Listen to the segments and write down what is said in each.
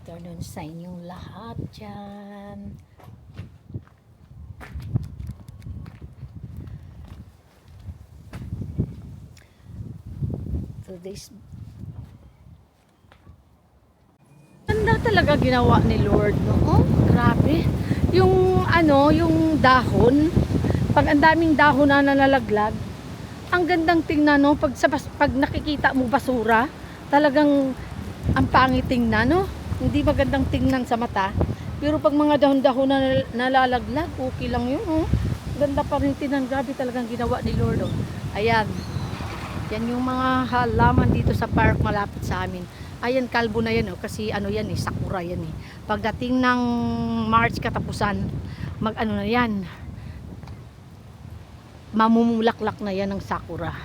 afternoon sa inyong lahat dyan. Today's ganda talaga ginawa ni Lord, no? Oh, grabe. Yung ano, yung dahon, pag ang daming dahon na nalalaglag, ang gandang tingnan, no? Pag nakikita mo basura, talagang ang pangit tingnan, no? Hindi magandang tingnan sa mata. Pero pag mga dahon-dahon na nalalaglag, okay lang yun, oh. Ganda pa rin tingnan. Grabe talagang ginawa ni Lord, oh. Ayan. Yan yung mga halaman dito sa park malapit sa amin. Ayan, kalbo na yan, oh, kasi ano yan eh, sakura yan eh. Pagdating ng March katapusan, mag ano na yan, mamumulaklak na yan ng sakura.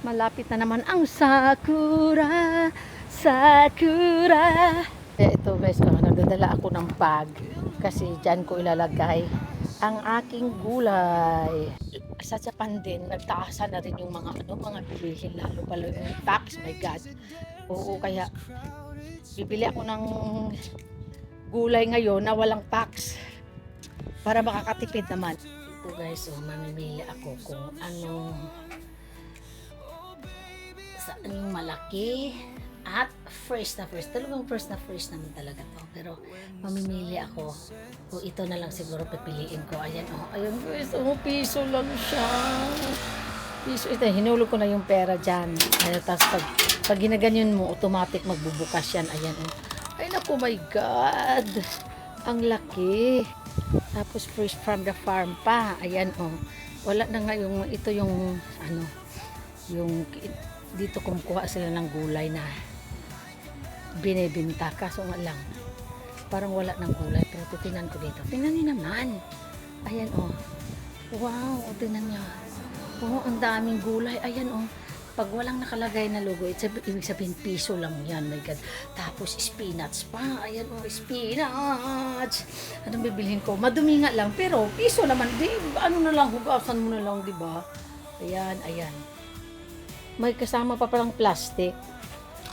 Malapit na naman ang sakura, sakura. Ito guys, nagdadala ako ng bag kasi dyan ko ilalagay ang aking gulay. Sa Japan din, nagtaasan na rin yung mga mga bilihin, lalo pala yung tax, my God. Oo, kaya bibili ako ng gulay ngayon na walang tax para makakatipid naman. Ito guys, mamimili ako kung anong saan yung malaki at fresh na fresh. Talagang fresh naman talaga to. Pero mamimili ako. O ito na lang siguro pipiliin ko. Ayan, ayun guys, piso lang siya. Piso. Ito, hinulog ko na yung pera dyan. Tapos pag ginaganyan mo, automatic magbubukas yan. Ayan, Ay naku, my God. Ang laki. Tapos fresh from the farm pa. Ayan, Wala na nga yung, ito yung, yung dito kumukuha sila ng gulay na binibinta, kaso nga lang parang wala ng gulay. Pero titingnan ko dito, tingnan niyo naman, ayan wow, tingnan niyo, ang daming gulay, ayan pag walang nakalagay na logo, ibig sabihin piso lang yan, my God. Tapos spinach pa, ayan spinach. Anong bibilhin ko? Madumi nga lang, pero piso naman, di ano na lang, hugasan mo na lang, di ba? Ayan. May kasama pa palang plastic.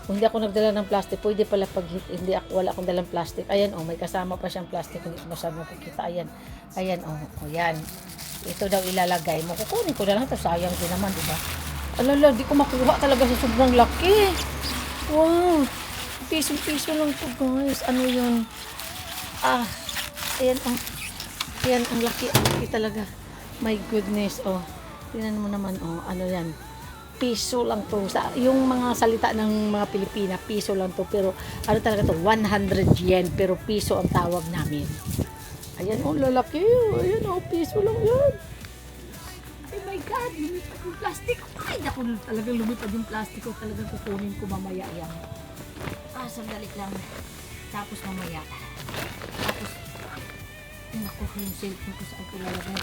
Kung hindi ako nagdala ng plastic, pwede pala pag wala akong dalang plastic. Ayan, may kasama pa siyang plastic. Hindi ko masyadong makikita. Ayan, yan. Ito daw ilalagay mo. Kukunin ko na lang ito. Sayang din naman, diba? Alala, di ko makuha talaga sa sobrang laki. Wow. Piso-piso lang to, guys. Ano yun? Ayan, Ayan, ang laki talaga. My goodness, Tingnan mo naman, ano yan. Piso lang to. Yung mga salita ng mga Pilipina, piso lang to. Pero ano talaga to, 100 yen. Pero piso ang tawag namin. Ayan, lalaki. Ayan, piso lang yan. Oh my God, lumipad yung plastic. Ay, naku, talagang lumipad yung plastic ko. Talagang kukunin ko mamaya yan. Sandali lang. Tapos mamaya. Tapos, naku, yung cellphone ko saan ko lalagay.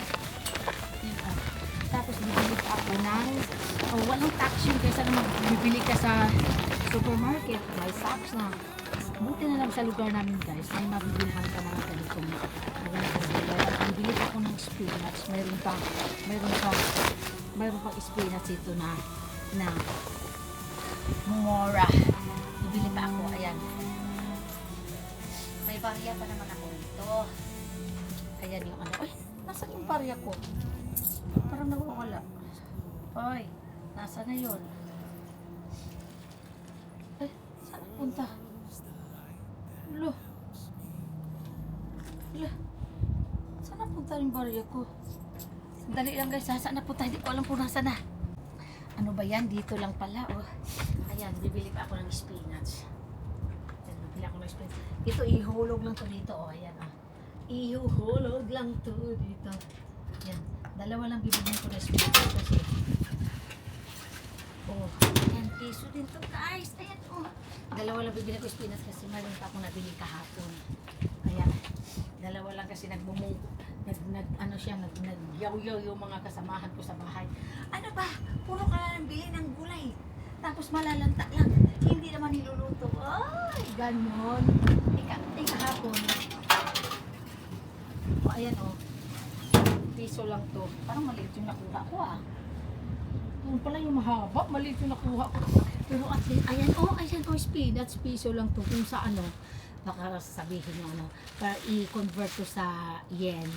Tapos bibili ka ako ng walang tax yun kaysa na magbibili ka sa supermarket, may tax na. Buti na lang sa lugar namin guys, may mabibilhan ka mga ganitong bibili ako ng spinach. Mayroon pang spinach ito na mura. Bibili pa ako, ayan. May barya pa naman ako dito. Ayan yung ay, nasaan yung barya ko? Parang nawawala. Ay, nasa na yun? Ay, saan punta? Lo. Saan napunta yung barya ko? Sandali lang guys, saan napunta? Hindi ko alam kung nasa na. Ano ba yan? Dito lang pala. Ayan, bibili pa ako ng spinach. Ayan, bibili ako ng spinach. Ito, ihulog lang to dito. Ayan, ihulog lang to dito. Ayan. Dalawa lang bibilhin ko na spinach kasi ayan, piso din to guys. Ayan, dalawa lang bibilhin ko spinach kasi mayroon pa akong nabili kahapon. Kaya dalawa lang kasi nagyaw-yaw yung mga kasamahan ko sa bahay. Ano ba? Puro ka lang bili ng gulay. Tapos malalanta lang. Hindi naman niluluto. Ay, ganon. Kahapon. Ayan piso lang to. Parang maliit yung nakuha ko Yung pala yung mahaba, maliit yung nakuha ko. Pero at least, ayan spinach, piso lang to. Kung sa ano, baka sabihin nyo ano, para i-convert to sa yen,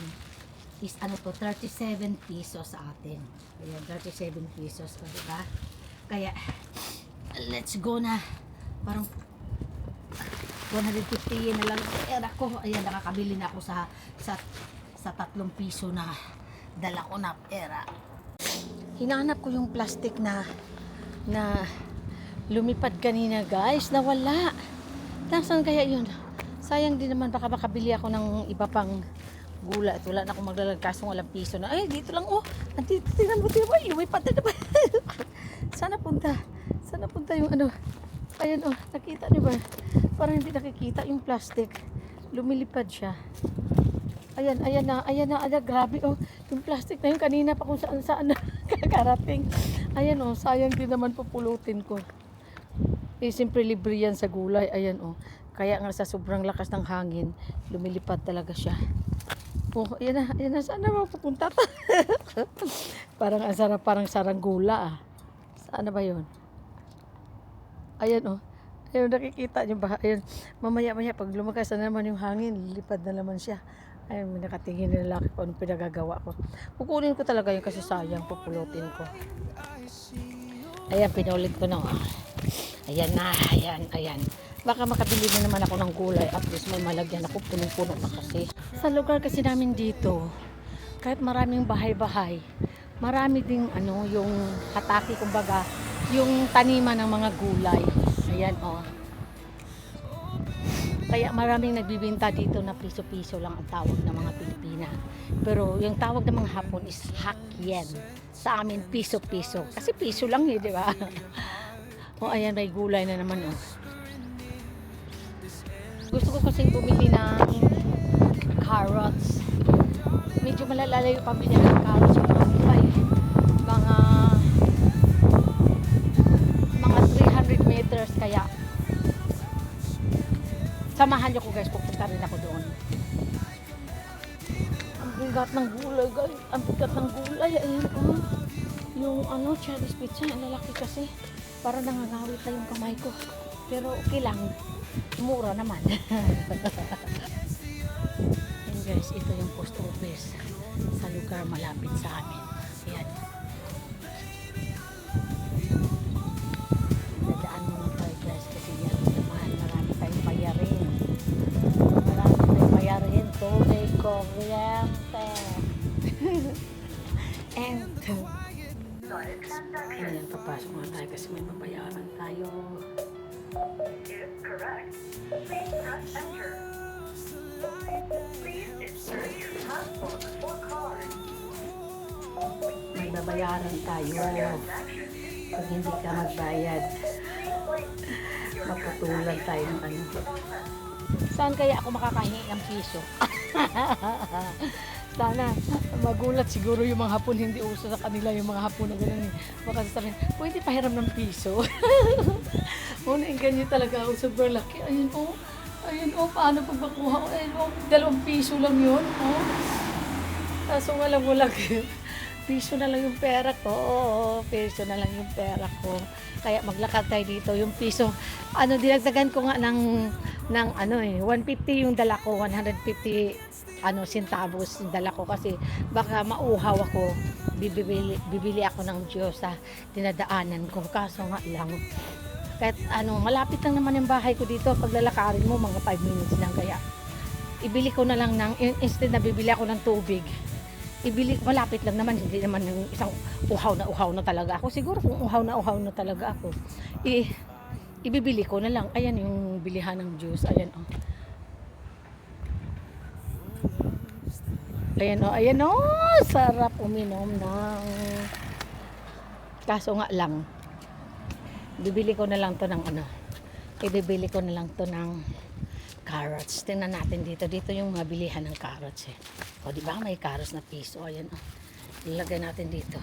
is ano to, 37 pesos sa atin. Ayan, 37 pesos, o diba? Kaya, let's go na. Parang 150 yen na lang pera ko. Ayan, nakakabili na ako sa 3 piso na dala ko na pera. Hinanap ko yung plastic na lumipad kanina, guys, nawala. Nasaan kaya yun? Sayang din naman, baka makabili ako ng iba pang gula at wala na akong maglalagkas ng walang piso na. Ay, dito lang, oh. Andito, tingnan mo, lumipad na naman. Sana punta yung ano. Ayan, oh, nakita niyo ba? Parang hindi nakikita yung plastic. Lumilipad siya. Ayan na, grabe, oh. Yung plastic na yun, kanina pa kung saan kakarating. Ayan, oh, sayang din naman pupulutin ko. Eh, siyempre libre yan sa gulay. Ayan, oh. Kaya nga sa sobrang lakas ng hangin, lumilipad talaga siya. Oh, ayan na, saan na mapupunta to? Parang ang sarap, parang saranggula, ah. Saan na ba yun? Ayan, oh. Ayun, nakikita niyo ba? Ayun, mamaya-maya, pag lumakas na naman yung hangin, lilipad na naman siya. Ayun, may nakatingin na lalaki ko anong pinagagawa ko. Kukunin ko talaga yun kasi sayang, pupulutin ko. Ayan, pinulit ko na. Ayan na, ayan. Baka makabili na naman ako ng gulay. At least may malagyan ako, punong-puno na kasi. Sa lugar kasi namin dito, kahit maraming bahay-bahay, marami ding yung hataki, kumbaga, yung taniman ng mga gulay. Ayan, oh. Kaya maraming nagbibinta dito na piso-piso lang ang tawag ng mga Pilipina. Pero yung tawag ng mga Hapon is hakyen. Sa amin, piso-piso. Kasi piso lang di ba? O, ayan, may gulay na naman, oh. Gusto ko kasi bumili ng carrots. Medyo malalala yung pamilya ng carrots yung mga gulay. Mga 300 meters, kaya samahan niyo ko, guys, pupunta rin ako doon. Ang bigat ng gulay, guys. Ang bigat ng gulay. Ayan, oh. Yung Chinese pizza, ang lalaki kasi. Para nangangawit na yung kamay ko. Pero okay lang. Mura naman. And guys, ito yung post office sa lugar malapit sa amin. Ayan. Dadaan muna tayo, guys, kasi yan naman. Marami tayong bayarin. Tubig, kuryente. And ayan, papasok na tayo kasi may babayaran tayo. If correct, please press enter. Please insert your passport or card. May babayaran tayo. Pag hindi ka magbayad, maputulan tayo ng ano. Saan kaya ako makakahingi ng piso? Sana magulat siguro yung mga Hapon, hindi uso sa kanila yung mga Hapon na gano'n. Baka sasabihin, pwede pahiram ng piso. Nainggan niyo talaga ako, sobrang laki. Ayun, paano pag makuha ko? Ayun, 2 piso lang yun, Kaso walang piso na lang yung pera ko. Piso na lang yung pera ko. Kaya maglakad tayo dito. Yung piso, dinagdagan ko nga ng 150 yung dala ko, 150 centavos yung dala ko kasi baka mauhaw ako. Bibili ako ng Diyos sa dinadaanan ko. Kaso nga lang, kahit malapit lang naman yung bahay ko dito, paglalakarin mo mga 5 minutes lang, kaya ibili ko na lang instead na bibili ako ng tubig, malapit lang naman, hindi naman yung isang uhaw na talaga ako. Siguro kung uhaw na talaga ako, ibibili ko na lang. Ayan yung bilihan ng juice. Ayan, oh. Ayan, oh. Sarap uminom ng. Kaso nga lang, ibibili ko na lang to ng carrots. Tingnan natin dito. Dito yung mabilihan ng carrots, eh. O, di ba may carrots na piso? Ayan, oh. Ilagay natin dito.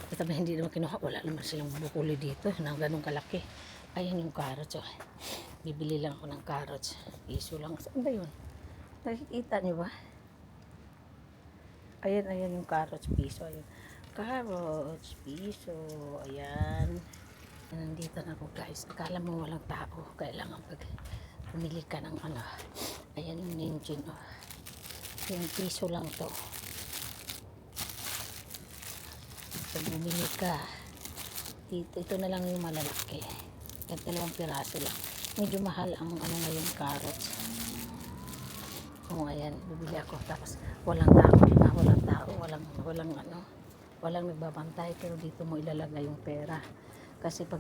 Sabi, hindi naman kinuha. Wala naman silang bukuli dito na ganun kalaki. Ayan yung carrots, oh. Bibili lang ako ng carrots. Piso lang. Saan ba yun? Nakikita niyo ba? Ayan yung carrots, piso. Ayan. carrots, piso, ayan. Nandito na ako guys. Akala mo walang tao. Kailangan pag pumili ka ng ano. Ayan yung ninjin. Oh. Yung piso lang to. Pag bumili ka, ito na lang yung malalaki. Yan, 2 piraso lang. Medyo mahal ang ano ngayon, carrots. Oh, ayan, bibili ako. Tapos walang tao, diba? Walang tao, walang ano, walang nagbabantay. Pero dito mo ilalagay yung pera. Kasi pag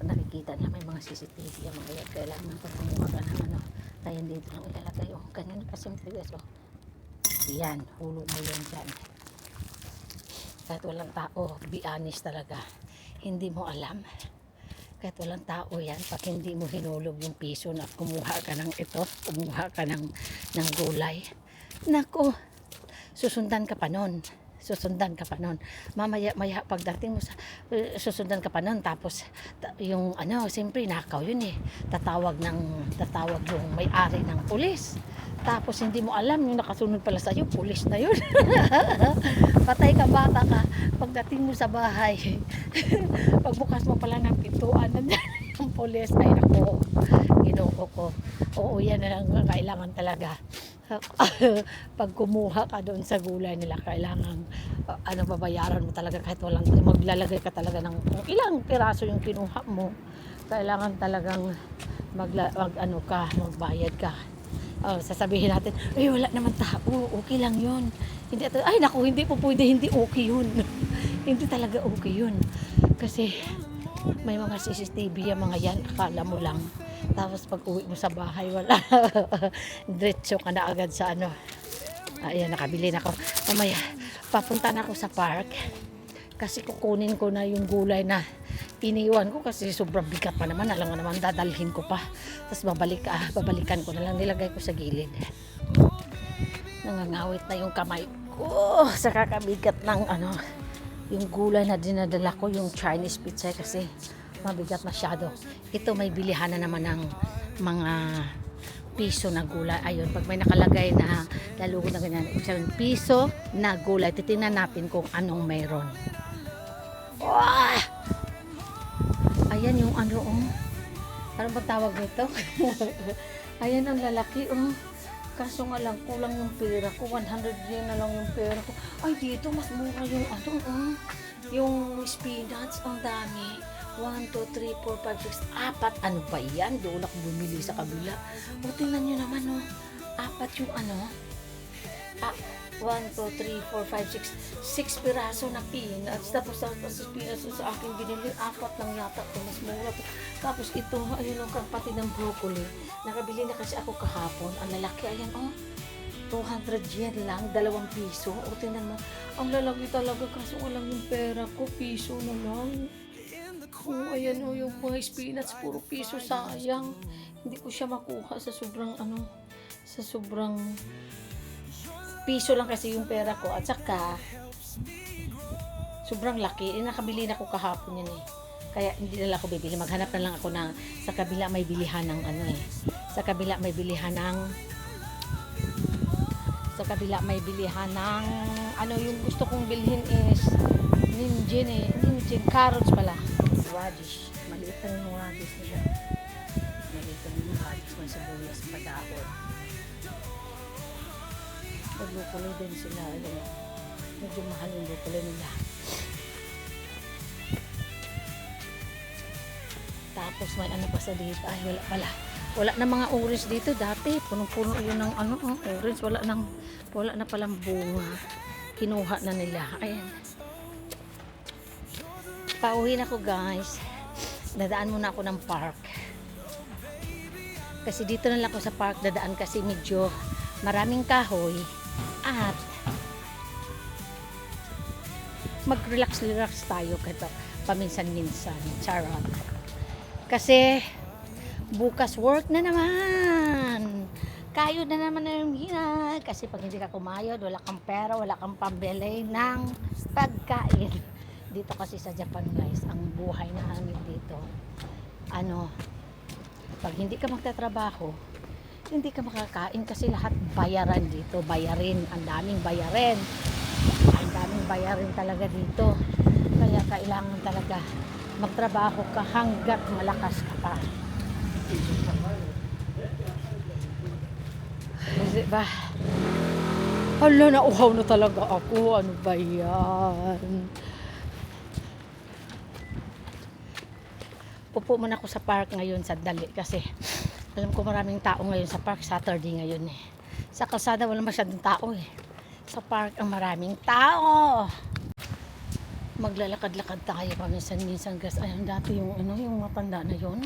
nakikita niya may mga CCTV yung mga yan, kailangan pag kumuha ka ng ano, kaya dito lang ilalagay. Oh, ganyan kasimple guys. Oh. Yan, hulo mo yan dyan. Kahit walang tao, be honest talaga. Hindi mo alam. Kahit walang tao yan, pag hindi mo hinulog yung piso na kumuha ka ng ito, kumuha ka ng gulay. Nako, susundan ka pa nun. Susundan ka pa nun. Mamaya pagdating mo sa susundan ka pa nun, tapos yung ano, siyempre nakaw yun eh. Tatawag yung may-ari ng pulis. Tapos hindi mo alam yung nakasunod pala sa'yo, pulis na yun. Patay ka, bata ka. Pagdating mo sa bahay, pagbukas mo pala ng pintuan, nandiyan yung pulis. Ay nako, ginoo ko. Oo, yan na lang kailangan talaga. Pag kumuha ka doon sa gulay nila, kailangan babayaran mo talaga kahit walang, maglalagay ka talaga ng ilang piraso yung kinuha mo. Kailangan talagang magbayad ka. Sasabihin natin, ay wala naman tao, okay lang yun. Hindi, ay naku, hindi po pwede, hindi okay yun. Hindi talaga okay yun. Kasi may mga CCTV yung mga yan, akala mo lang. Tapos pag uwi mo sa bahay, wala. Diretso ka na agad sa ano. Ayan, nakabili na ako. Mamaya, papunta na ako sa park. Kasi kukunin ko na yung gulay na iniwan ko kasi sobrang bigat pa naman. Alam nga naman, dadalhin ko pa. Tapos babalikan ko na lang. Nilagay ko sa gilid. Nangangawit na yung kamay ko sa kakabigat ng ano, yung gulay na dinadala ko, yung Chinese pizza kasi mabigat masyado. Ito may bilihan na naman ng mga piso na gulay. Ayun, pag may nakalagay na lalugo na ganyan, piso na gulay, titingnan natin kung anong mayroon. Oh! Ayan yung ano, oh. Ano ba tawag nito? Ayan ang lalaki, oh. Kaso nga lang, kulang yung pera ko. 100 yen na lang yung pera ko. Ay, dito mas mura yung ano, oh. Yung spinach, ang dami. 1, 2, 3, 4, 5, 6, 4. Ano ba yan? Doon ako bumili sa kabila. O, tingnan nyo naman, oh. 4 yung ano. 1, 2, 3, 4, 5, 6 piraso na peanuts. Tapos sa peanuts sa akin binili, 4 lang yata. Mas mura. Tapos ito, ayun ang kapatid ng broccoli. Nakabili na kasi ako kahapon. Ang lalaki, ayan, oh. 200 yen lang, 2 piso. O, tingnan mo. Ang lalaki talaga kasi walang yung pera ko. Piso na lang. Oh, ayan, oh, yung mga spinach, puro piso, sayang. Hindi ko siya makuha sa sobrang piso lang kasi yung pera ko. At saka, sobrang laki. Nakabili na ako kahapon yan eh. Kaya hindi na lang ako bibili. Maghanap na lang ako na sa kabila may bilihan ng ano eh. Sa kabila may bilihan ng ano yung gusto kong bilhin is ninjin, carrots pala. Radish. Maliit lang yung radish nila. Maliit lang yung radish. May sibuyas pa dahon. Naglukuloy din sila. Medyo mahal yung lukuloy nila. Tapos may ano pa sa dito. Ay, wala pala. Wala na mga orange dito. Dati, punong-puno yun ng ano, orange. Wala na palang bunga. Kinuha na nila. Ayan. Pauwi na ako guys. Dadaan muna ako ng park. Kasi dito na lang ako sa park dadaan kasi medyo maraming kahoy at mag-relax tayo kahit paminsan-minsan. Charot. Kasi bukas work na naman. Kayod na naman na yung hinag. Kasi pag hindi ka kumayod, wala kang pera, wala kang pambili ng pagkain. Dito kasi sa Japan guys, ang buhay namin dito, ano, pag hindi ka magtatrabaho, hindi ka makakain kasi lahat bayaran dito, bayarin, ang daming bayarin. Ang daming bayarin talaga dito. Kaya kailangan talaga magtrabaho ka hanggat malakas ka pa. Kasi ba? Hala, nauhaw na talaga ako. Ano ba yan? Pupo muna ako sa park ngayon sandali kasi alam ko maraming tao ngayon sa park. Saturday ngayon eh. Sa kalsada wala masyadong tao eh. Sa park ang maraming tao. Maglalakad-lakad tayo paminsan-minsan guys. Ayun dati yung ano, yung matanda na yon.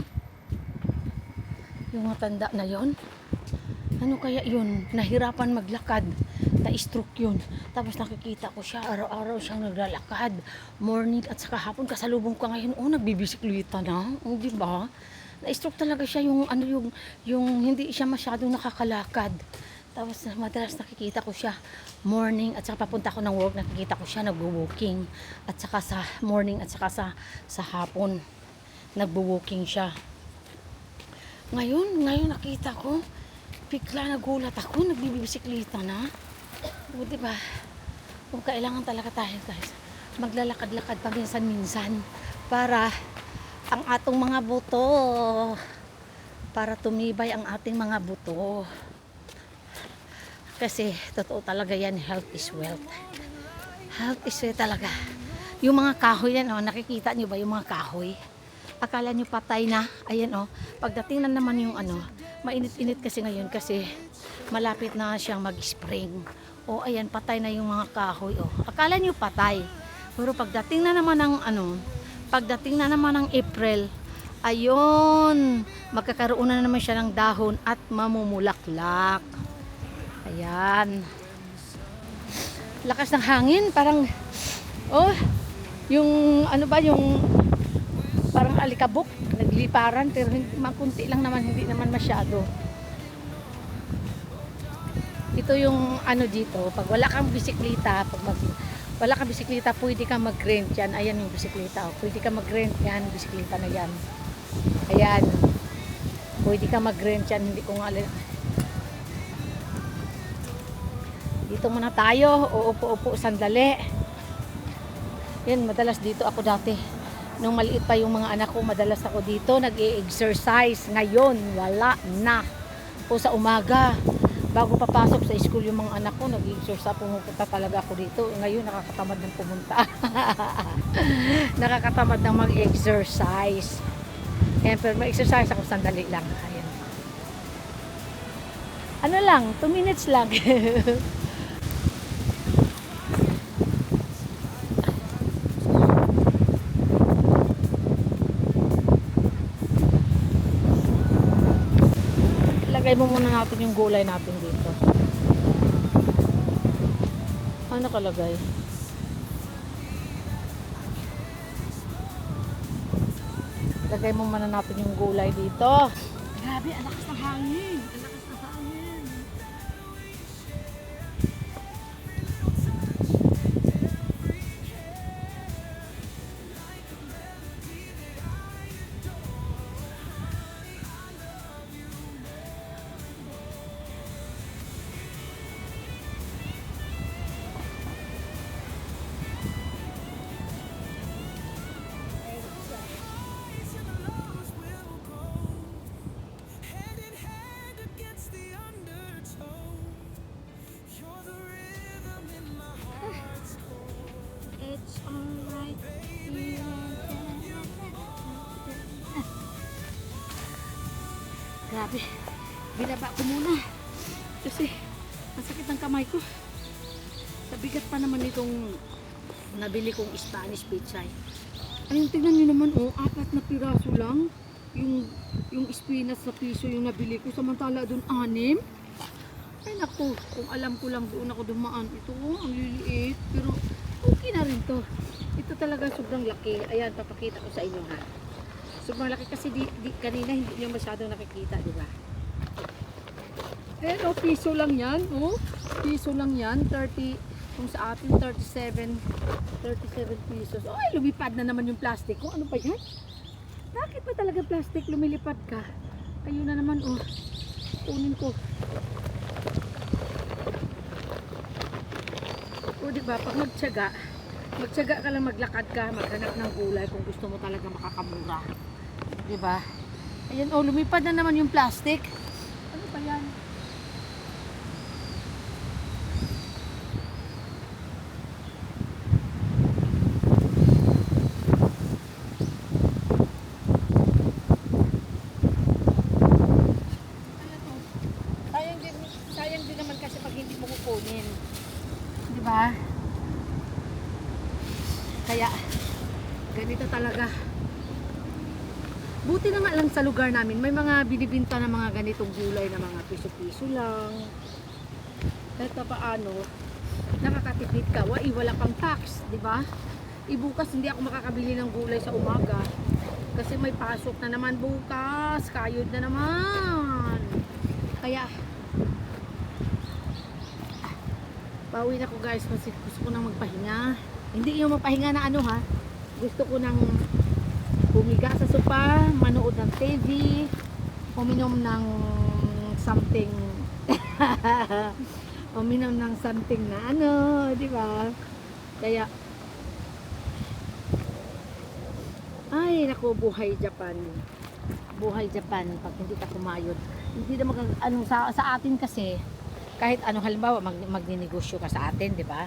Yung matanda na yon. Ano kaya yun? Nahirapan maglakad. Na-stroke yun. Tapos nakikita ko siya, araw-araw siyang naglalakad. Morning at saka hapon, kasalubong ka ngayon, nagbibisikleta na. Di ba? Na-stroke talaga siya yung, ano, yung hindi siya masyadong nakakalakad. Tapos madalas nakikita ko siya morning at saka papunta ko ng work, nakikita ko siya nagwo-walking. At saka sa morning at saka sa hapon, nagwo-walking siya. Ngayon nakita ko, bigla nagulat ako, nagbibisikleta na. O, diba? Kung kailangan talaga tayo guys, maglalakad-lakad paminsan-minsan para ang atong mga buto, para tumibay ang ating mga buto. Kasi totoo talaga yan, health is wealth. Health is wealth talaga. Yung mga kahoy yan, nakikita nyo ba yung mga kahoy? Akala nyo patay na, ayan pagdating na naman yung mainit-init kasi ngayon kasi malapit na siyang mag-spring. Ayan, patay na yung mga kahoy. Akala nyo patay. Pero pagdating na naman ng April, ayun, magkakaroon na naman siya ng dahon at mamumulaklak. Ayan. Lakas ng hangin, parang yung parang alikabok, nagliparan, pero makunti lang naman, hindi naman masyado. Ito yung dito, pag wala kang bisikleta, wala kang bisikleta, pwede kang mag-rent yan. Ayan yung bisikleta, pwede kang mag-rent yan, bisikleta na yan. Ayan, pwede kang mag-rent yan, hindi ko nga alam. Dito muna tayo, uupo-upo sandali. Yan, madalas dito ako dati. Nung maliit pa yung mga anak ko, madalas ako dito nag-e-exercise. Ngayon, wala na. Sa umaga, bago papasok sa school yung mga anak ko, nag-e-exercise, pumupunta talaga ako dito. Ngayon, nakakatamad ng pumunta. Nakakatamad ng mag-exercise. Pero mag-exercise ako sandali lang. Ayan. Ano lang, 2 minutes lang. Lagay mo muna natin yung gulay natin dito. Ano nakalagay? Lagay mo muna natin yung gulay dito. Grabe, ang lakas ng hangin. Ang lakas ng hangin. It's alright. Grabe. Binaba ko muna. Kasi masakit ang kamay ko. Sa bigat pa naman itong nabili kong Spanish pizza. Ayun, tingnan nyo naman, 4 na piraso lang. Yung spinach sa piso yung nabili ko. Samantala doon 6. Ay naku, kung alam ko lang doon ako dumaan. Ito, ang liliit. Pero okay na rin to. Ito talaga sobrang laki. Ayan, papakita ko sa inyo ha. Sobrang laki kasi kanina hindi nyo masyadong nakikita, di ba? Pero piso lang yan, piso lang yan. 30, kung sa atin 37 pesos. Ay, lumipad na naman yung plastic ko. Ano pa yan? Bakit ba talaga plastic lumilipad ka? Ayun na naman, kunin ko. O di ba, pag magtiyaga ka lang, maglakad ka, maghanap ng gulay kung gusto mo talaga makakamura. Di ba? Ayan, oh, lumipad na naman yung plastic. Ano ba yan? Sayang din naman kasi pag hindi mo kukunin. Di ba? Kaya, ganito talaga. Buti na nga lang sa lugar namin, may mga binibinta na mga ganitong gulay na mga piso-piso lang. Kahit pa paano, nakakatipid ka. Wala pang tax, di ba? Ibukas hindi ako makakabili ng gulay sa umaga. Kasi may pasok na naman bukas. Kayod na naman. Kaya, pauwi na ko guys, kasi gusto ko nang magpahinga. Hindi yung magpahinga na ano ha. Gusto ko nang humiga sa sopa, manood ng TV, uminom ng something. Uminom ng something na ano, di ba? Kaya, ay naku, buhay Japan. Buhay Japan pag hindi ka kumayod. Hindi naman anong sa atin kasi, kahit ano halimbawa magninegosyo ka sa atin, di ba?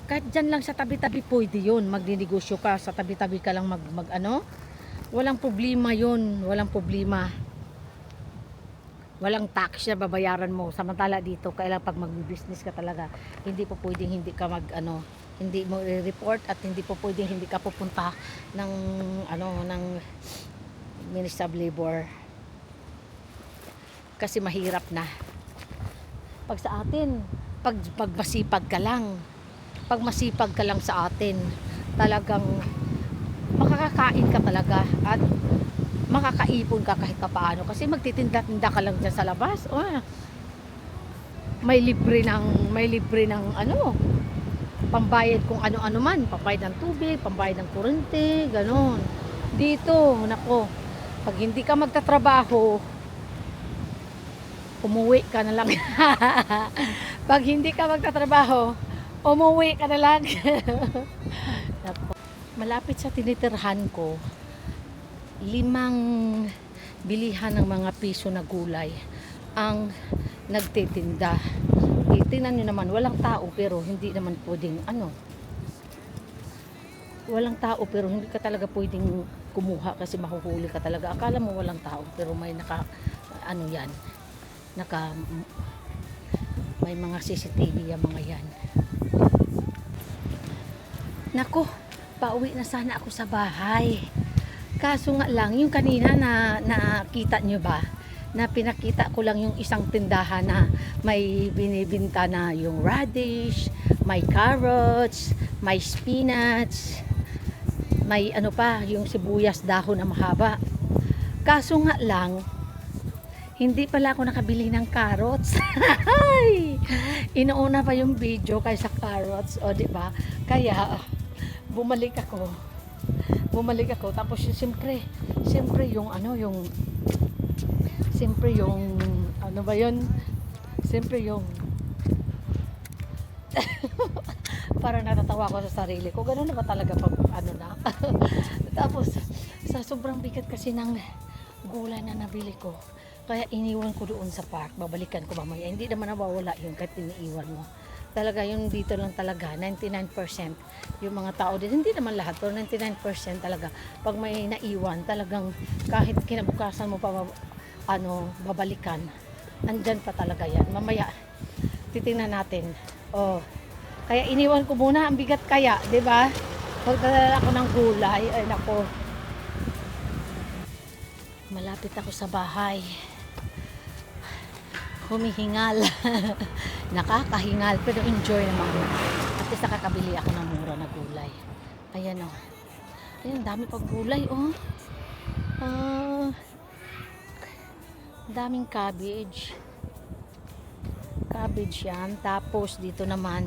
Kahit dyan lang sa tabi-tabi pwede yun, magninegosyo ka, sa tabi-tabi ka lang ano, walang problema yun, walang problema. Walang tax na babayaran mo. Samantala dito, kailang pag mag-business ka talaga, hindi po pwedeng hindi ka ano, hindi mo i-report at hindi po pwedeng hindi ka pupunta ng ano, ng Ministry of Labor. Kasi mahirap na. Pag sa atin, pag masipag ka lang, pag masipag ka lang sa atin, talagang makakakain ka talaga at makakaipon ka kahit pa paano. Kasi magtitinda-tinda ka lang dyan sa labas. Oh, may libre ng ano, pambayad kung ano-ano man, pambayad ng tubig, pambayad ng kuryente, ganon. Dito, nako, pag hindi ka magtatrabaho, umuwi ka na lang. Pag hindi ka magtatrabaho, umuwi ka na lang. Malapit sa tinitirhan ko, 5 bilihan ng mga piso na gulay ang nagtitinda. Tingnan nyo naman, walang tao pero hindi naman pwedeng ano. Walang tao pero hindi ka talaga pwedeng kumuha kasi mahuhuli ka talaga. Akala mo walang tao pero may ano yan. May mga CCTV yung mga yan. Nako, pauwi na sana ako sa bahay. Kaso nga lang, yung kanina na nakita nyo ba? Na pinakita ko lang yung isang tindahan na may binibinta na yung radish, may carrots, may spinach, may ano pa, yung sibuyas dahon na mahaba. Kaso nga lang, hindi pala ako nakabili ng carrots. Inuuna pa yung video kaysa carrots, o di ba? Kaya bumalik ako tapos siyempre yung ano ano ba yun, siyempre yung parang natatawa ko sa sarili ko, gano'n na ba talaga pag ano na. Tapos sa sobrang bigat kasi ng gulay na nabili ko, kaya iniwan ko doon sa park, babalikan ko mamaya. Hindi naman nawawala yun kahit iniiwan mo. Talaga yung dito lang talaga 99% yung mga tao dito, hindi naman lahat pero 99% talaga pag may naiwan talagang kahit kinabukasan mo pa babalikan, andyan pa talaga yan. Mamaya titingnan natin. Oh, kaya iniwan ko muna, ang bigat kaya, di ba? Pagdala ako ng gulay, ay nako, malapit ako sa bahay. Humihingal. Nakakahingal pero enjoy naman. At least nakakabili ako ng mura na gulay. Ayan o. Ayan, dami pag gulay o. Daming cabbage. Cabbage yan. Tapos dito naman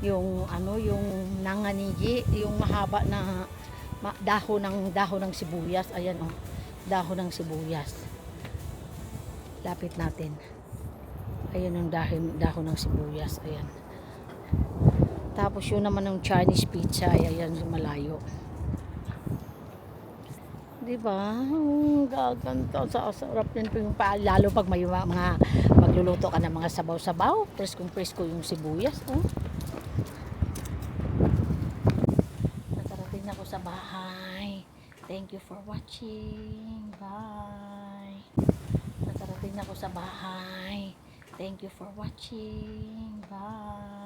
yung ano, yung nanganigi, yung mahaba na dahon ng sibuyas. Ayan o. Dahon ng sibuyas. Lapit natin. Ayan yung dahon ng sibuyas. Ayan. Tapos yun naman ng Chinese pizza, ayan yung malayo. Diba? Gaganda. Sa sarap din po yung lalo pag may mga magluluto ka ng mga sabaw-sabaw. Preskong-presko yung sibuyas. Oh. Nakarating ako sa bahay. Thank you for watching. Bye. Nakarating ako sa bahay. Thank you for watching. Bye.